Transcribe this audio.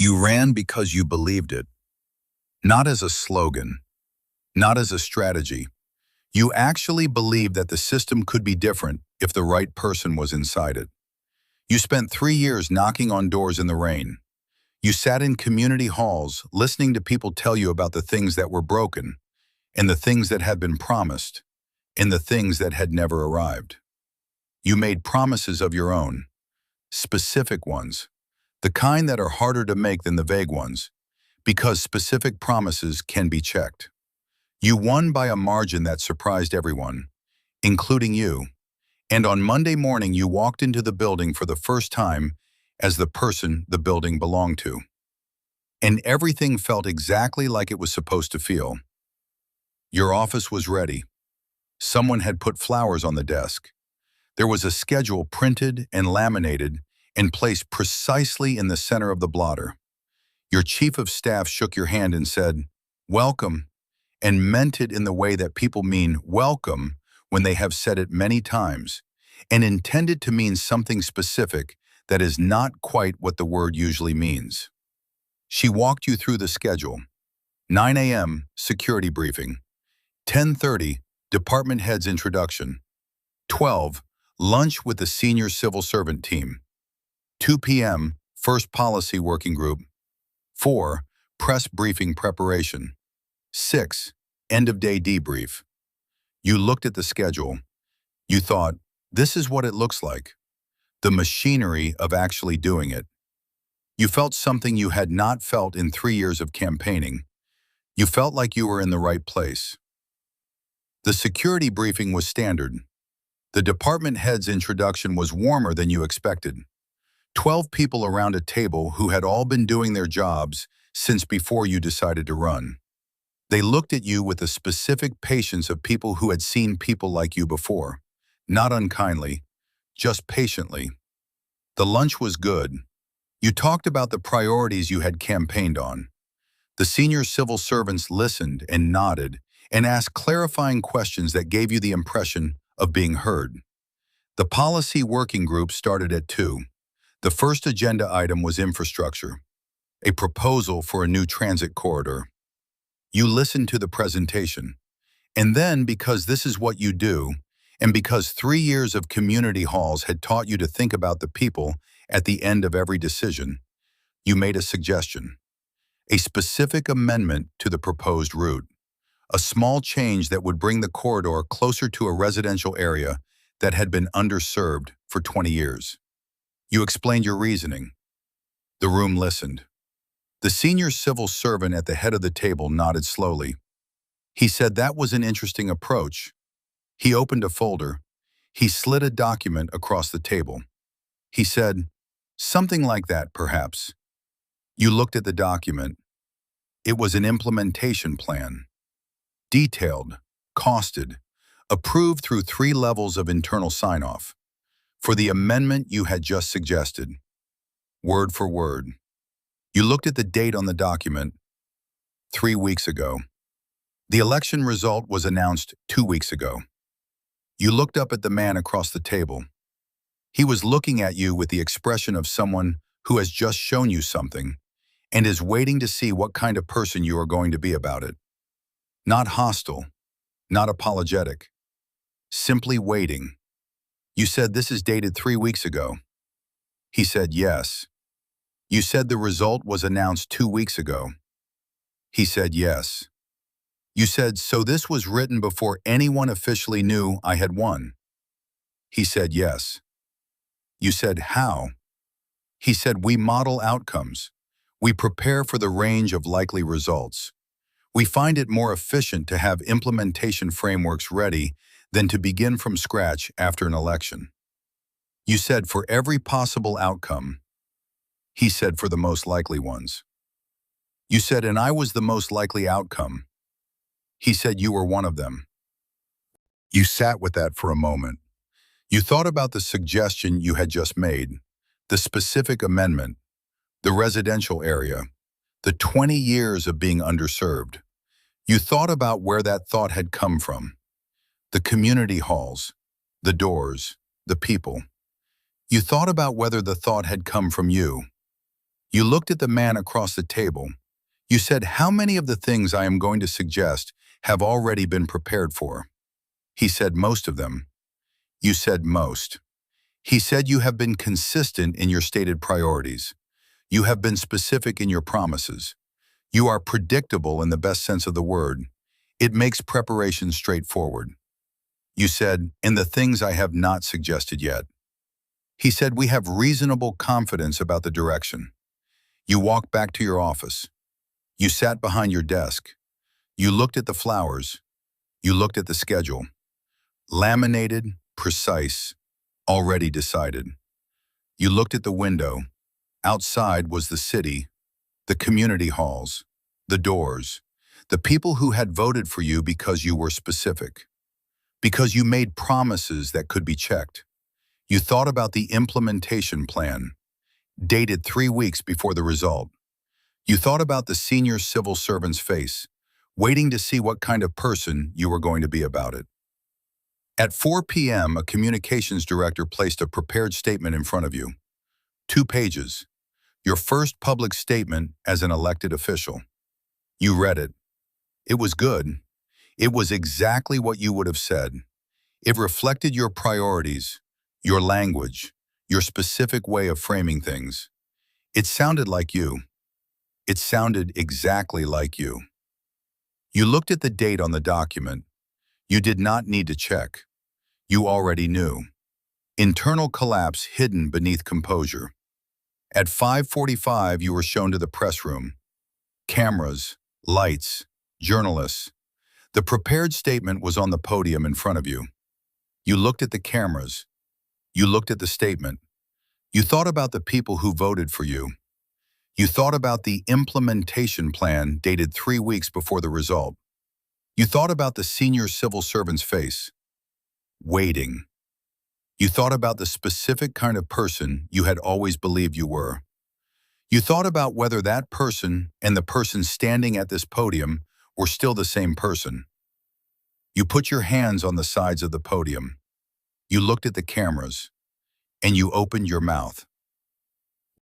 You ran because you believed it, not as a slogan, not as a strategy. You actually believed that the system could be different if the right person was inside it. You spent 3 years knocking on doors in the rain. You sat in community halls listening to people tell you about the things that were broken, and the things that had been promised, and the things that had never arrived. You made promises of your own, specific ones, the kind that are harder to make than the vague ones, because specific promises can be checked. You won by a margin that surprised everyone, including you. And on Monday morning, you walked into the building for the first time as the person the building belonged to. And everything felt exactly like it was supposed to feel. Your office was ready. Someone had put flowers on the desk. There was a schedule printed and laminated and placed precisely in the center of the blotter. Your chief of staff shook your hand and said, "Welcome," and meant it in the way that people mean welcome when they have said it many times, and intended to mean something specific that is not quite what the word usually means. She walked you through the schedule. 9 a.m., security briefing. 10:30, department head's introduction. 12, lunch with the senior civil servant team. 2 p.m., first policy working group. 4, press briefing preparation. 6, end-of-day debrief. You looked at the schedule. You thought, this is what it looks like. The machinery of actually doing it. You felt something you had not felt in 3 years of campaigning. You felt like you were in the right place. The security briefing was standard. The department head's introduction was warmer than you expected. 12 people around a table who had all been doing their jobs since before you decided to run. They looked at you with the specific patience of people who had seen people like you before. Not unkindly, just patiently. The lunch was good. You talked about the priorities you had campaigned on. The senior civil servants listened and nodded and asked clarifying questions that gave you the impression of being heard. The policy working group started at 2. The first agenda item was infrastructure, a proposal for a new transit corridor. You listened to the presentation, and then, because this is what you do, and because 3 years of community halls had taught you to think about the people at the end of every decision, you made a suggestion, a specific amendment to the proposed route, a small change that would bring the corridor closer to a residential area that had been underserved for 20 years. You explained your reasoning. The room listened. The senior civil servant at the head of the table nodded slowly. He said that was an interesting approach. He opened a folder. He slid a document across the table. He said, something like that, perhaps. You looked at the document. It was an implementation plan. Detailed, costed, approved through 3 levels of internal sign-off, for the amendment you had just suggested, word for word. You looked at the date on the document, 3 weeks ago. The election result was announced 2 weeks ago. You looked up at the man across the table. He was looking at you with the expression of someone who has just shown you something and is waiting to see what kind of person you are going to be about it. Not hostile, not apologetic, simply waiting. You said this is dated 3 weeks ago. He said yes. You said the result was announced 2 weeks ago. He said yes. You said, so this was written before anyone officially knew I had won. He said yes. You said how? He said we model outcomes. We prepare for the range of likely results. We find it more efficient to have implementation frameworks ready than to begin from scratch after an election. You said for every possible outcome. He said for the most likely ones. You said, and I was the most likely outcome. He said you were one of them. You sat with that for a moment. You thought about the suggestion you had just made, the specific amendment, the residential area, the 20 years of being underserved. You thought about where that thought had come from. The community halls, the doors, the people. You thought about whether the thought had come from you. You looked at the man across the table. You said, "How many of the things I am going to suggest have already been prepared for?" He said, "Most of them." You said, "Most." He said, "You have been consistent in your stated priorities. You have been specific in your promises. You are predictable in the best sense of the word. It makes preparation straightforward." You said, "In the things I have not suggested yet." He said, "We have reasonable confidence about the direction." You walked back to your office. You sat behind your desk. You looked at the flowers. You looked at the schedule. Laminated, precise, already decided. You looked at the window. Outside was the city, the community halls, the doors, the people who had voted for you because you were specific, because you made promises that could be checked. You thought about the implementation plan, dated 3 weeks before the result. You thought about the senior civil servant's face, waiting to see what kind of person you were going to be about it. At 4 p.m., a communications director placed a prepared statement in front of you. 2 pages. Your first public statement as an elected official. You read it. It was good. It was exactly what you would have said. It reflected your priorities, your language, your specific way of framing things. It sounded like you. It sounded exactly like you. You looked at the date on the document. You did not need to check. You already knew. Internal collapse hidden beneath composure. At 5:45, you were shown to the press room. Cameras, lights, journalists. The prepared statement was on the podium in front of you. You looked at the cameras. You looked at the statement. You thought about the people who voted for you. You thought about the implementation plan dated 3 weeks before the result. You thought about the senior civil servant's face, waiting. You thought about the specific kind of person you had always believed you were. You thought about whether that person and the person standing at this podium were still the same person. You put your hands on the sides of the podium. You looked at the cameras, and you opened your mouth.